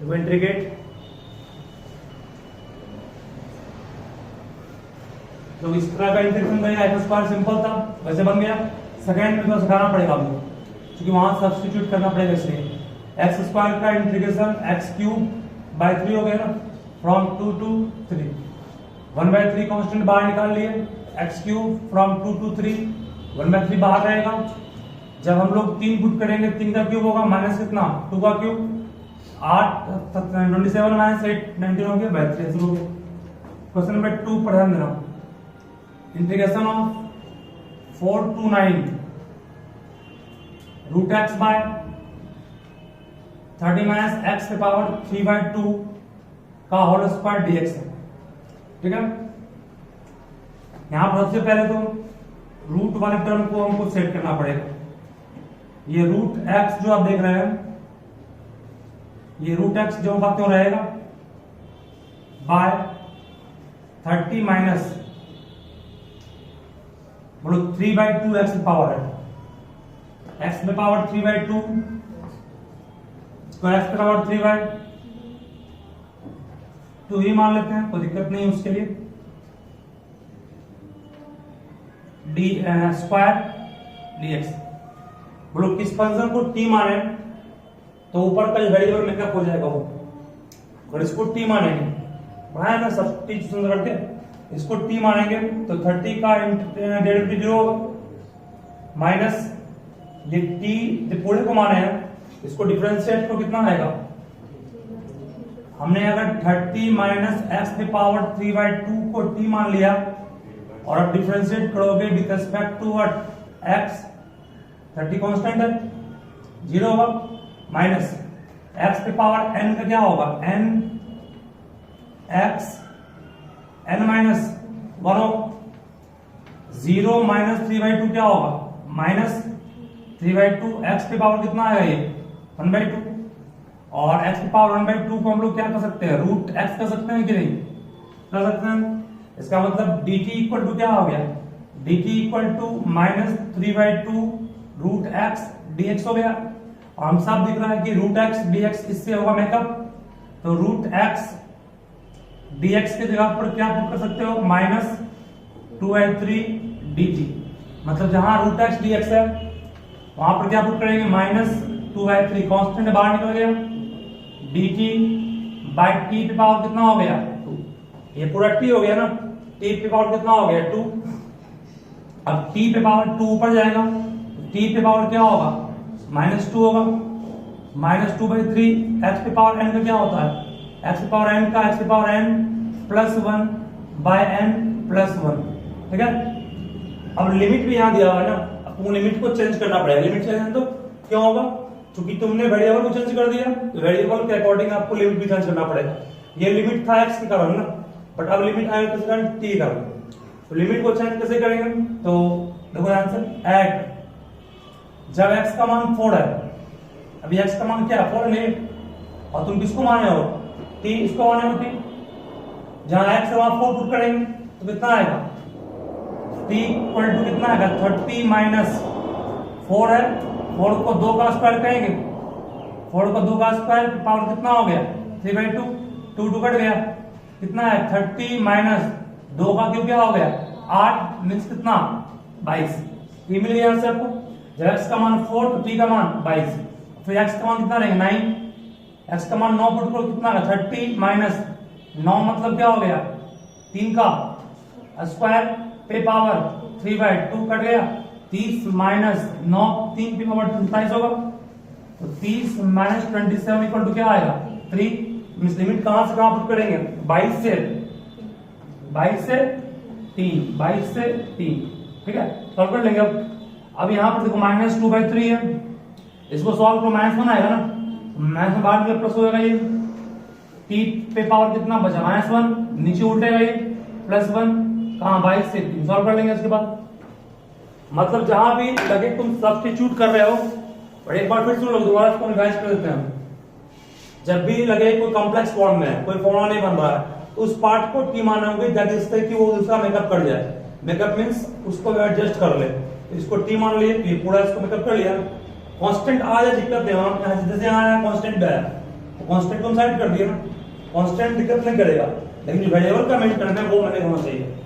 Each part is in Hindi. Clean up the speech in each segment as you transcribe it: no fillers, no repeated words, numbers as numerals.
देखो इंटीग्रेट, तो इस तरह का इंटीग्रेशन बनेगा, एक्स स्क्वायर सिंपल था वैसे बन गया। सेकंड में तो सिखाना पड़ेगा आपको क्योंकि वहां सब्स्टिट्यूट करना पड़ेगा, इसलिए एक्स स्क्वायर का इंटीग्रेशन एक्स क्यूब बाय 3 हो गया ना, फ्रॉम 2 to 3, 1/3 कांस्टेंट बाहर निकाल लिए, एक्स क्यूब फ्रॉम 2 to 3, 1/3 बाहर रहेगा। जब हम लोग 3 पुट करेंगे 3 का क्यूब होगा माइनस कितना 2 का क्यूब, 8 27 माइनस 8 19 हो गया, बाय 3 हो गया। क्वेश्चन नंबर 2 पर ध्यान देना, integration of 4 to 9 root x by 30 minus x के पावर 3/2 का होल स्क्वायर डीएक्स है। ठीक है, यहां पर सबसे पहले तो रूट वाले टर्म को हमको सेट करना पड़ेगा। ये रूट एक्स जो आप देख रहे हैं, ये रूट एक्स जो होगा क्यों रहेगा बाय 30 माइनस बोलो 3/2 एक्स की पावर है, एक्स में पावर 3/2 तो एक्स की पावर 3/2 ही मान लेते हैं, कोई दिक्कत नहीं उसके लिए। डी स्क्वायर डीएक्स, बोलो किस फंक्शन को टी माने तो ऊपर का वेरिएबल मेकअप हो जाएगा वो, और इसको टी मानेंगे बढ़ाया ना सब्स्टिट्यूशन करके, इसको टी मानेंगे तो 30 का डेरिवेटिव 0 होगा माइनस ये टी पूरे को माने हैं, इसको डिफरेंशिएट को कितना आएगा, हमने अगर 30 माइनस एक्स की पावर 3/2 को टी मान लिया और अब डिफरेंशिएट करोगे with respect to what x, 30 constant है 0 होगा, माइनस एक्स की पावर n का क्या होगा n एक्स n माइनस 1 होगा, 0 माइनस 3/2 क्या होगा माइनस 3/2, एक्स की पावर कितना आएगा ये 1/2, और x की पावर 1/2 को हम लोग क्या कर सकते हैं रूट x कर सकते हैं कि नहीं कर सकते हैं। इसका मतलब dt इक्वल टू क्या हो गया, dt equal to minus 3/2 root x dx हो गया, और हम साफ दिख रहा है कि रूट x dx इससे होगा मेकअप, तो रूट x dx की जगह पर क्या पुट कर सकते हो माइनस 2/3 dt, मतलब जहां रूट x dx है वहां पर क्या पुट करेंगे माइनस 2/3 कांस्टेंट बाहर निकल गया, dt बाय t पे पावर कितना हो गया 2, ये पूरा t हो गया ना, t पे पावर कितना हो गया 2, अब t पे पावर 2 ऊपर जाएगा t पे पावर क्या होगा -2 होगा, -2/3 x पे पावर n का क्या होता है x पे पावर n का x पे power n plus 1 by n plus 1। ठीक है, अब लिमिट भी यहां दिया हुआ है ना, आपको लिमिट को चेंज करना पड़ेगा, लिमिट चेंज तो क्यों होगा क्योंकि तुमने वेरिएबल को चेंज कर दिया तो वेरिएबल के अकॉर्डिंग आपको लिमिट भी चेंज करना पड़ेगा। ये लिमिट था x के कारण ना, बट अब लिमिट आएगा किस कारण t के कारण, तो लिमिट को चेंज कैसे करेंगे, तो देखो आंसर ऐड, जब x का मान 4 है, अभी x का मान क्या है 4 नहीं, और तुम किसको माने हो t, इसको माने हो t, जहां x है वहां 4 पुट करेंगे तो कितना आएगा t इक्वल टू कितना आएगा 30 माइनस 4 है, 4 को 2 का स्क्वायर करेंगे, 4 को 2 का स्क्वायर पावर कितना हो गया 3/2, 2 कट गया कितना है 30 माइनस 2 का क्यूब क्या हो गया 8 मींस कितना 22, ये मिल गया आंसर आपको। जब x का मान 4 तो t का मान 22, फिर x का मान कितना रहेगा 9, x का मान 9 पुट करो कितना है 30 माइनस 9 मतलब क्या हो गया 3 का स्क्वायर पे पावर 3/2 कट गया, 30 माइनस 9 3 पे पावर 27 होगा, तो 30 माइनस 27 इक्वल टू क्या आएगा 3, मींस लिमिट कहां से कहां पुट करेंगे 22 से 3, 22 से 3। ठीक है, सॉल्व कर लेंगे। अब यहां पर देखो -2/3 है, इसको सॉल्व करो -1 आएगा ना, माइनस में बाद में प्लस होगा, ये t पे पावर कितना बचा -1, नीचे उल्टेगा ये +1, कहां 22 से 3 सॉल्व कर लेंगे। इसके बाद मतलब जहां भी लगे तुम सब्स्टिट्यूट कर रहे हो, और एक बार फिर सुन लो दोबारा इसको रिवाइज कर देते हैं, जब भी लगे कोई कॉम्प्लेक्स फॉर्म में कोई फॉर्मूला नहीं बन रहा है तो उस पार्ट को टी मानोगे दैट इज कि वो दूसरा मेकअप कर जाए, मेकअप मींस उसको एडजस्ट कर ले, इसको टी मान लिए तो ये पूरा इसको मेकअप कर लिया, कांस्टेंट आ जाए दिक्कत नहीं, जैसे यहाँ आया कांस्टेंट भी आया, तो कांस्टेंट को साइड कर दिया ना, कांस्टेंट दिक्कत नहीं करेगा, लेकिन जो वेरिएबल का मेंटेन है वो मैंने होना चाहिए।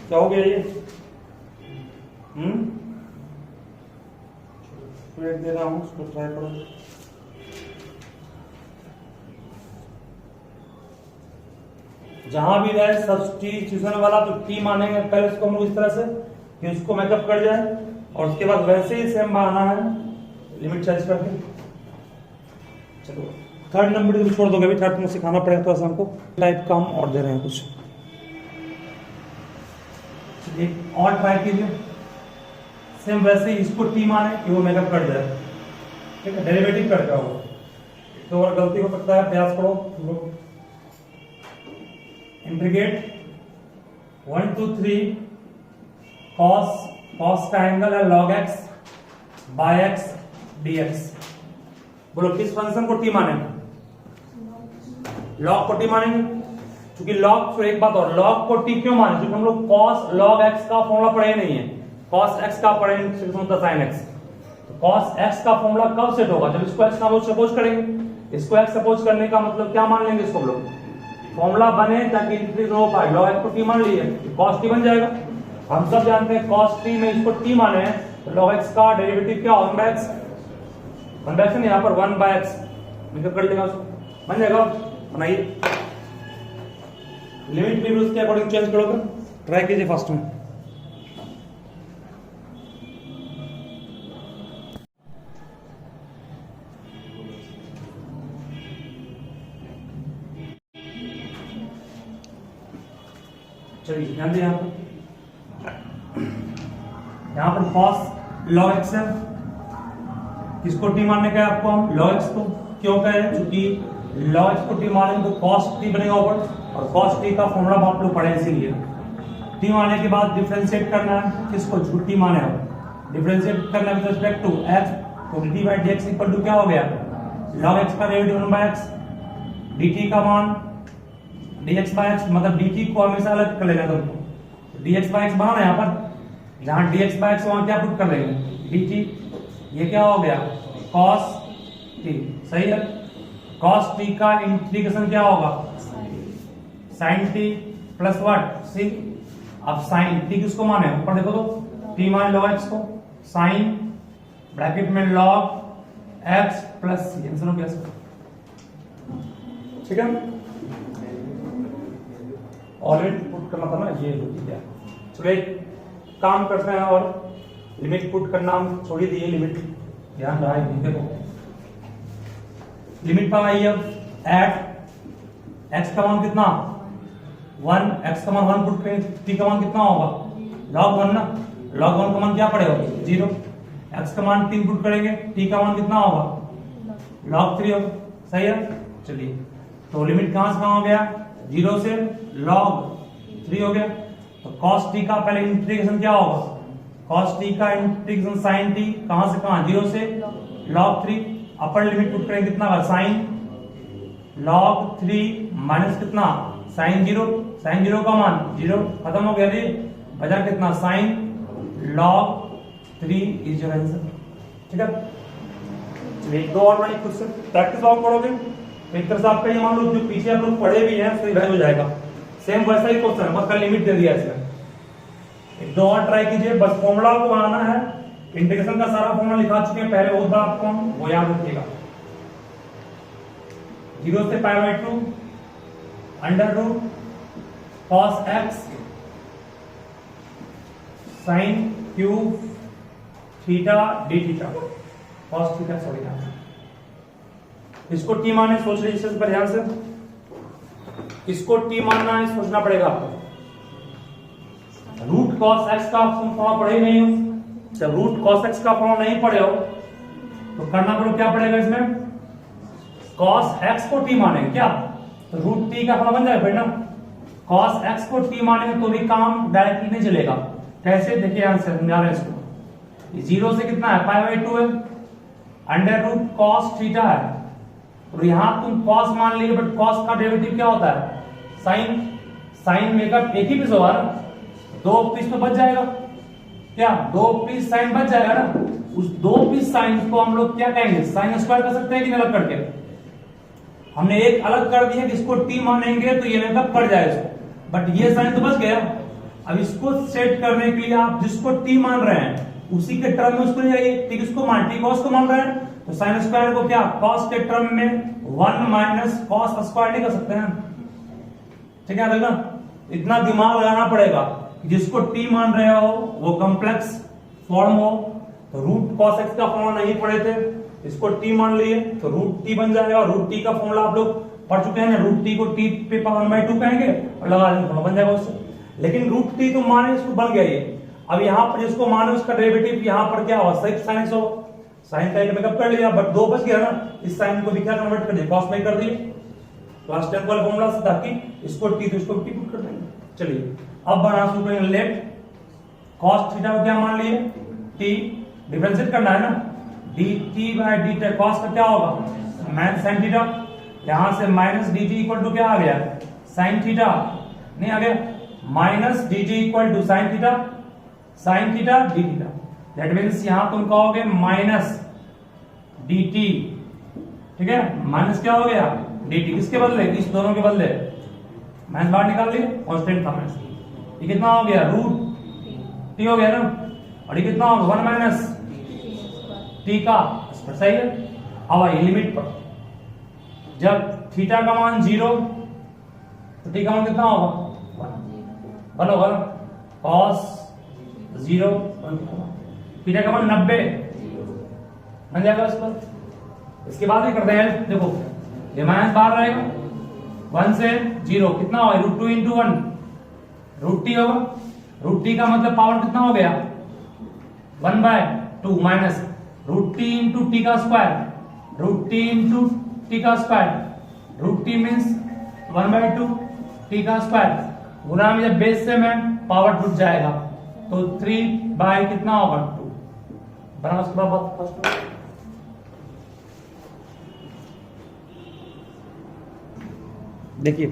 क्या हो गया ये? वेट दे रहा हूं, उसको ट्राई करो। जहां भी रहे सब्स्टिट्यूशन वाला तो टी मानेंगे पहले उसको हम लोग इस तरह से कि उसको मैकअप कर जाए, और उसके बाद वैसे ही सेम बनाना है लिमिट चेंज करके। चलो थर्ड नंबर को छोड़ दोगे, अभी थर्ड में सिखाना पड़ेगा थोड़ा सा हमको, टाइप कम और दे रहे हैं कुछ। एक और ट्राई कीजिए, सेम वैसे ही इसको टी माने कि वो मेकअप कर जाए, ठीक है, डेरिवेटिव कर जाओ। तो और गलती हो सकता है, अभ्यास करो। इंटीग्रेट 1 2 3 cos का एंगल है log x by x dx। बोलो किस फंक्शन को टी मानेंगे? log को टी मानेंगे, क्योंकि log, तो एक बात और, log को t क्यों माने? क्योंकि हम लोग cos log x का फॉर्मूला पढ़े नहीं है, cos x का पढ़े sin x। तो cos x का फॉर्मूला कब सेट होगा? जब इसको x ना सपोज करेंगे। इसको x सपोज करने का मतलब क्या मान लेंगे? इसको हम लोग फॉर्मूला बने ताकि इंक्रीज हो पाए, log x को t मान लिए, cos t बन जाएगा। हम सब जानते हैं cos t में इसको t माने हैं, तो log x का डेरिवेटिव क्या? 1/x। 1/x है यहाँ पर 1/x, मतलब कर लेगा उसको, बन जाएगा। बनाइए, लिमिट भी उसके अकॉर्डिंग चेंज करोगे। ट्राई कीजिए फर्स्ट में। चलिए ध्यान दें, यहाँ पर cos log x है, किसको टी मानने का है आपको? हम log x को क्यों कहे? क्योंकि log x को टी मानेंगे तो cos t बनेगा ऊपर, और cos t का फॉर्मूला आप लोग पढ़े इसीलिए। t मानने के बाद डिफरेंशिएट करना है, किसको? जो t माने हो डिफरेंशिएट करना विद रिस्पेक्ट टू x, तो dt by dx equal to क्या हो गया? log x का डेरिवेटिव 1/x, dt का मान dx बाय x, मतलब dt को हमेशा अलग कर लेना तुमको। dx बाय x बना यहाँ पर, जहां dx बाय x वहां क्या पुट कर लेंगे? dt। ये क्या हो गया? cos t, सही है। cos t का इंटीग्रेशन क्या होगा? sin t plus what? c। अब sin t किसको माने? ऊपर देखो तो t मान log x को, sin ब्रैकेट में log x plus c, answer हो गया इसका, ठीक है। ऑलरेडी पुट करना था ना, ये ठीक है। चलो एक काम करते हैं, और लिमिट पुट करना हम छोड़ ही दिए, लिमिट ध्यान रहा है। देखो लिमिट पर आई, अब एट x का मान कितना? 1, x का मान 1 पुट करें, t का मान कितना होगा? log 1 ना, log 1 का मान क्या पड़ेगा? 0। x का मान 3 पुट करेंगे, t का मान कितना होगा? log 3 होगा, सही है। चलिए, तो लिमिट कहां से कहां हो गया? 0 से log 3 हो गया। तो cos t का पहले इंटीग्रेशन क्या होगा, cos t का इंटीग्रेशन sin t कहां से कहां, 0 से log 3, अपर लिमिट पुट करेंगे कितना होगा, sin log 3 माइनस कितना sin 0 का मान 0, खत्म हो गया जी, बचा कितना sin log 3 is your answer. ठीक है, चलिए एक दो और बनाइए, खुद से प्रैक्टिस और करोगे तो एक तरह से आपका ये मान लो जो पीछे आप लोग पढ़े भी हैं सही हो जाएगा। सेम वैसा ही क्वेश्चन है, बस कल लिमिट दे दिया इसमें। एक दो और ट्राई कीजिए, बस फॉर्मूला को बनाना है, इंटीग्रेशन का सारा फॉर्मूला लिखा चुके हैं पहले बहुत बार आपको, हम वो याद रखिएगा। 0 से π/2 under root cos x sin cube theta D theta, cos theta sorry यहाँ इसको टी माने, सोच लीजिए इस पर ध्यान से, इसको टी मानना है, सोचना पड़ेगा आपको। रूट cos x का फॉर्मूला पढ़े ही नहीं हो, जब रूट cos x का फॉर्मूला नहीं पढ़े हो तो करना पड़ेगा क्या पड़ेगा इसमें, cos x को t मानेंगे क्या, तो रूट t का फॉर्मूला बन जाएगा फिर ना, cos x को t मानेंगे तो भी काम डायरेक्टली नहीं चलेगा। कैसे, देखिए आंसर समझा रहे हैं इसको। 0 से कितना है π/2 है, अंडर रूट cos थीटा है, और यहां तुम cos मान लिए, बट cos का डेरिवेटिव क्या होता है, sin में का एक ही पीस होगा ना, दो पीस तो बच जाएगा क्या, दो पीस sin बच जाएगा ना, उस दो पीस sin को हम लोग क्या कहेंगे, sin स्क्वायर कर सकते हैं कि अलग करके, हमने एक अलग कर दिया कि इसको t मानेंगे तो ये मतलब कट जाएगा इसको, बट ये sin तो बच गया। अब इसको सेट करने के लिए आप जिसको t मान रहे हैं उसी के टर्म में उसको ले जाइए, t किसको मान, t cos को मान रहे हैं तो sin स्क्वायर को क्या cos के टर्म में 1 माइनस cos स्क्वायर नहीं कर सकते हैं, ठीक है ना, इतना दिमाग लगाना पड़ेगा। जिसको t मान रहे हो वो कॉम्प्लेक्स फॉर्म हो, तो रूट cos x का फॉर्मूला नहीं पढ़े थे, इसको t मान लिए तो रूट t बन जाएगा, और रूट t का फॉर्मूला आप लोग पढ़ चुके हैं ना, रूट t को t पे पावर 1/2 कहेंगे और लगा देंगे फॉर्मूला बन जाएगा उससे। लेकिन रूट t तो माने इसको बन गया ये, अब यहाँ पर जिसको माने उसका डेरिवेटिव यहाँ पर क्या होगा, सिर्फ sin हो, साइन का एक मेकअप कर लिया, बट दो बच गया ना, इस साइन को भी क्या कन्वर्ट कर दिया, cos में कर दिए, क्लास 10 वाला फॉर्मूला से, ताकि इसको t तो इसको t पुट कर देंगे। चलिए अब बना शुरू करेंगे, लेट cos थीटा को क्या मान लिए t, डिफरेंशिएट करना है ना, dt/dt cos का क्या होगा माइनस sin थीटा, यहां से माइनस dt इक्वल टू क्या आ गया, sin थीटा, नहीं आ गया, minus dt equal to sin theta d theta, that means यहां तुम कहोगे माइनस dt, ठीक है, माइनस क्या हो गया dt, किसके बदले, इस दोनों के बदले माइनस बाहर निकाल लिए, कांस्टेंट था माइनस, ये कितना हो गया रूट t हो गया ना, और ये कितना होगा 1 माइनस t का स्क्वायर, सही है। अब आइए लिमिट पर, जब थीटा का मान 0 तो t का मान कितना होगा 1 होगा, cos 0 थीटा का मान 90 बन जाएगा इस पर। इसके बाद भी करते हैं, देखो ये माइनस बाहर रहेगा, 1 से 0 कितना होगा, रूट 2 इंटू 1 रूट t होगा, रूट t का मतलब पावर कितना हो गया 1/2 minus root t into t का square, root t into t का square, root t means 1/2 t का स्क्वायर, गुना में जब बेस से में पावर टूट जाएगा तो 3 बाय कितना होगा 2 बना, उसके बाद फर्स्ट देखिए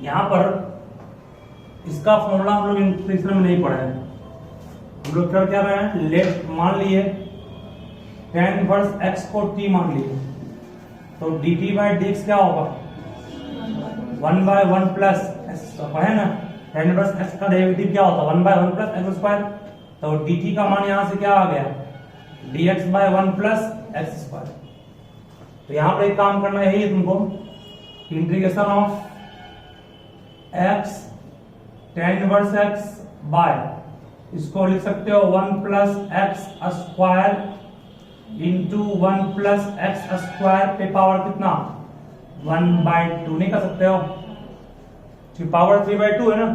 यहां पर इसका फॉर्मूला हम लोग इंटीग्रेशन में नहीं पढ़े हैं, हम लोग क्या रहे हैं, लेट मान लिए tan इनवर्स x को t मान लिए, तो dt/dx क्या होगा 1/1 प्लस x, पढ़े ना, tan इनवर्स x का डेरिवेटिव क्या होता है 1/1 प्लस x स्क्वायर, तो dt का मान यहां से क्या आ गया dx/1 प्लस x स्क्वायर। तो यहां पर एक काम करना यही है तुमको, integration of x tan inverse x by, इसको लिख सकते हो 1 plus x square into 1 plus x square पे पावर कितना 1/2, नहीं कर सकते हो, पावर 3/2 है ना,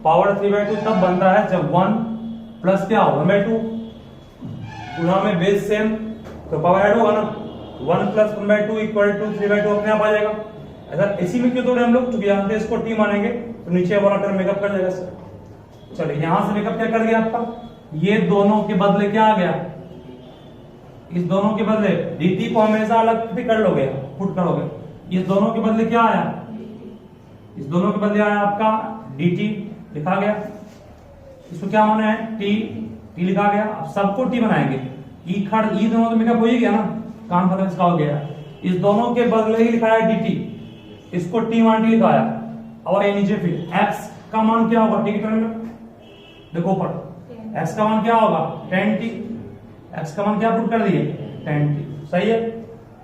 पावर 3/2 तब बनता है जब 1 प्लस क्या हो 1/2, पुनः में बेस सेम तो पावर ऐड होगा ना, 1 + 1/2 = 3/2 अपने आप आ जाएगा। ऐसा इसी में क्यों तोड़े हम लोग, क्योंकि यहाँ पे इसको टी मानेंगे तो नीचे वाला टर्म मेकअप कर जाएगा सर। चलिए यहां से मेकअप क्या कर गया आपका, ये दोनों के बदले क्या आ गया, इस दोनों के बदले dt को हमेशा अलग भी कर लोगे, पुट करोगे, इस दोनों के बदले क्या आया, इस दोनों के बदले आया आपका dt लिखा गया, इसको क्या माना है t लिखा गया। अब सबको t बनाएंगे, ई दोनों तो मेकअप हो ही गया ना, काम खत्म इसका हो गया। इस दोनों के बदले ही लिखा है dt, इसको t मान t लिखाया। और ये नीचे फिर x का मान क्या होगा, t की टर्म में देखो ऊपर x का मान क्या होगा 10t, x का मान क्या पुट कर दिए 10t, सही है।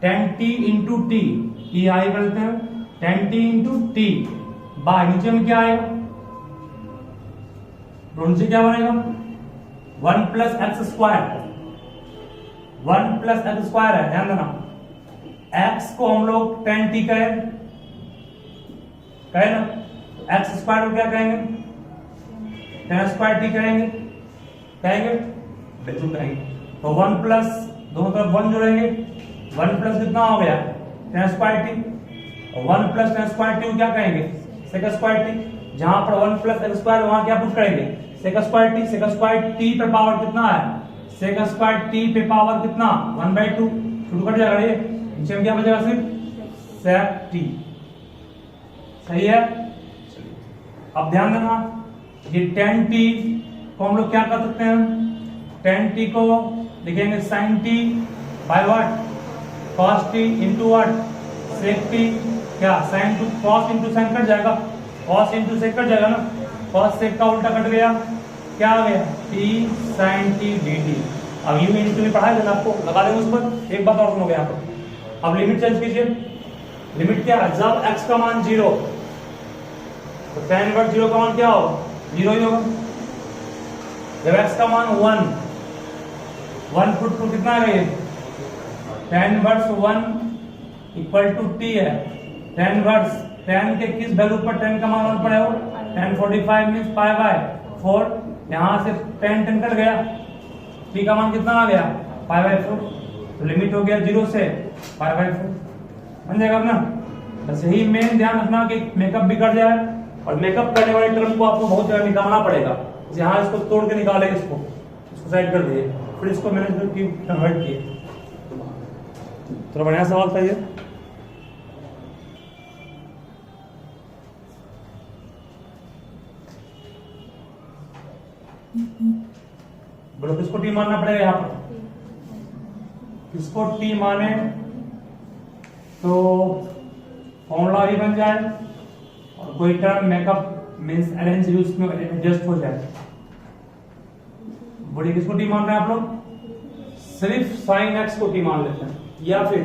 10t इंटू टी, ये आई करते हैं 10t इंटू टी बाय नीचे में क्या आएगा, नीचे क्या बनेगा 1 + x², 1 + x² है, ध्यान देना। x को हम लोग 10t कहे ना, x² को क्या कहेंगे 10² कहेंगे बिल्कुल कहेंगे। तो 1 प्लस दोनों तरफ 1 जोड़ेंगे, 1 प्लस कितना हो गया 10² t, 1 + 10² t क्या कहेंगे sec² t, जहां पर 1 + x² वहां क्या पुट करेंगे sec² t, sec² t पे पावर कितना है sec² t पे पावर कितना 1/2, शुरू कर जाएगा ये, नीचे में क्या बचेगा सिर्फ sec t, सही है। अब ध्यान देना ये 10t को हम लोग क्या कर सकते हैं, 10t को लिखेंगे sin t by what cos t into what sec t, क्या sin to cos into sin cut जाएगा, cos इंटू sec कट जाएगा ना, cos sec का उल्टा कट गया, क्या आ गया t sin t dt। अब u इंटू भी पढ़ाया था आपको, लगा देंगे उस पर। एक बात और सुनोगे यहाँ पर, अब लिमिट चेंज कीजिए, लिमिट क्या है, जब x का मान 0 तो tan इनवर्स 0 का मान क्या होगा 0 ही होगा, जब x का मान 1 फुट टू कितना है, tan इनवर्स 1 = t है, tan इनवर्स tan के किस वैल्यू पर tan का मान 1 पड़ा हो, tan 45 मींस π/4, यहां से tan कट गया, t का मान कितना आ गया π/4, तो लिमिट हो गया 0 से π/4, बन जाएगा ना। बस यही मेन ध्यान रखना कि मेकअप भी कर जाए, और मेकअप करने वाले टर्म को आपको बहुत जगह निकालना पड़ेगा, यहाँ इसको तोड़ के निकाले, इसको साइड कर दिए, फिर इसको मैंने कन्वर्ट किए। थोड़ा बढ़िया सवाल था ये। बोलो किसको टी मानना पड़ेगा यहाँ पर, किसको टी माने तो फॉर्मूला भी बन जाए और कोई term makeup means arrange use में एडजस्ट हो जाए। बोलिए किसको टी मान रहे हैं आप लोग, सिर्फ sin x को टी मान लेते हैं, या फिर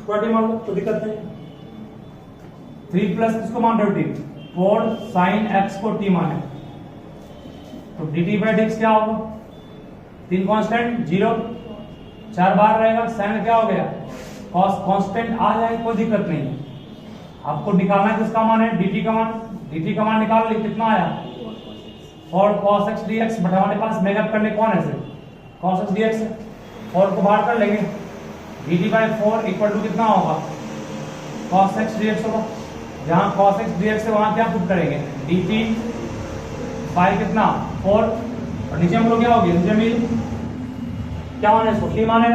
टी मान लो तो दिक्कत नहीं। 3 प्लस किसको मान रहे हो टी, 4 sin x को टी माने तो dt/dx क्या होगा, 3 कांस्टेंट 0 4 बार रहेगा, sin क्या हो गया cos कांस्टेंट आ जाए कोई दिक्कत नहीं है। आपको निकालना है किसका मान है dt का मान, dt का मान निकाल ले, कितना आया 4 cos x dx, बट हमारे पास मेकअप करने कौन है सिर्फ cos x dx है, 4 को बाहर कर लेंगे, dt/4 = कितना होगा cos x dx होगा, जहां cos x dx है वहां क्या पुट करेंगे dt बाय कितना 4, और नीचे हम लोग क्या हो गया, नीचे में क्या मान है इसको t मान है,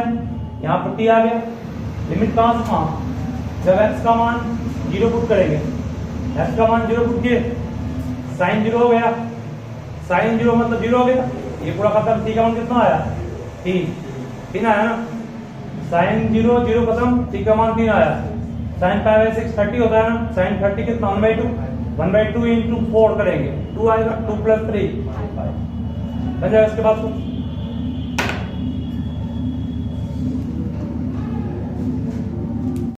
यहाँ पर t आ गया, लिमिट कहां से कहां, जब x का मान 0 पुट करेंगे, x का मान 0 पुट किए, sin 0 हो गया, sin 0 मतलब 0 हो गया, ये पूरा खत्म, t का मान कितना आया 3 आया ना, sin 0 0 खत्म, t का मान 3 आया, sin π/6 30 होता है ना, sin 30 कितना 1/2 इंटू 4 करेंगे, 2 आएगा, 2 + 3 बन जाएगा। इसके बाद